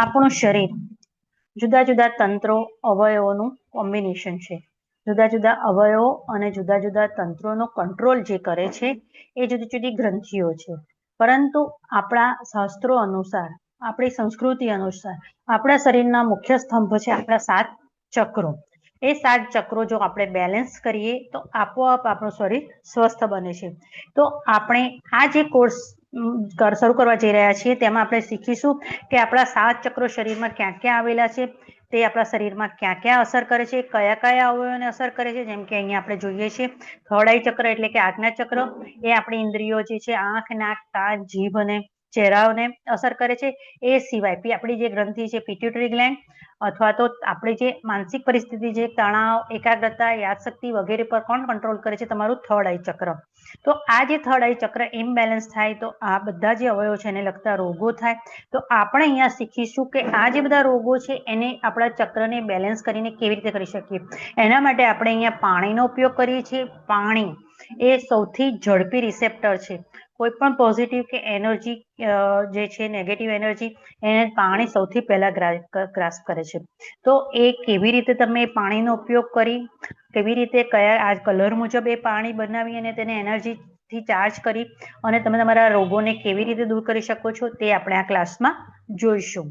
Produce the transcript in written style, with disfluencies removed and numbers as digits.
આપણું શરીર જુદા જુદા તંત્રો અવયવોનું કોમ્બિનેશન છે. જુદા જુદા અવયવો અને જુદા જુદા તંત્રોનો કંટ્રોલ જે કરે છે એ જુદી જુદી ગ્રંથિઓ છે. પરંતુ આપણા શાસ્ત્રો અનુસાર, આપણી સંસ્કૃતિ અનુસાર આપણા શરીરના મુખ્ય સ્તંભ છે આપણા 7 ચક્રો. એ 7 ચક્રો જો આપણે બેલેન્સ કરીએ તો આપોઆપ આપણું શરીર સ્વસ્થ બને છે. તો આપણે આ જે કોર્સ શરૂ કરવા જઈ રહ્યા છીએ તેમાં આપણે શીખીશું કે આપણા 7 ચક્રો શરીરમાં ક્યાં ક્યાં આવેલા છે, તે આપણા શરીરમાં ક્યાં ક્યાં અસર કરે છે, કયા કયા અવયવોને અસર કરે છે. જેમ કે અહીંયા આપણે જોઈએ છીએ થર્ડ આઈ ચક્ર એટલે કે આજ્ઞા ચક્ર, એ આપણી ઇન્દ્રિયો જે છે આંખ, નાક, કાન, જીભ અને ચહેરાઓને અસર કરે છે. એ સિવાય આપણી જે ગ્રંથિ છે પિટ્યુટરી ગ્લેન્ડ, અથવા તો આપણી જે માનસિક પરિસ્થિતિ છે, તણાવ, એકાગ્રતા, યાદશક્તિ વગેરે પર કોણ કંટ્રોલ કરે છે? તમારું થર્ડ આઈ ચક્ર. તો આ જે થર્ડ આઈ ચક્ર ઇમ્બેલેન્સ થાય તો આ બધા જે અવયવો છે એને લગતા રોગો થાય. તો આપણે અહીંયા શીખીશું કે આ જે બધા રોગો છે એને આપણા ચક્રને બેલેન્સ કરીને કેવી રીતે કરી શકીએ. એના માટે આપણે અહીંયા પાણીનો ઉપયોગ કરીએ છીએ. પાણી એ સૌથી ઝડપી રિસેપ્ટર છે. કોઈ પણ પોઝિટિવ કે એનર્જી જે છે, નેગેટિવ એનર્જી, એને પાણી સૌથી પહેલા ગ્રાસ્પ કરે છે. તો એ કેવી રીતે તમે પાણીનો ઉપયોગ કરી, કેવી રીતે કયા આ કલર મુજબ એ પાણી બનાવી અને તેને એનર્જીથી ચાર્જ કરી અને તમે તમારા રોગોને કેવી રીતે દૂર કરી શકો છો તે આપણે આ ક્લાસમાં જોઈશું.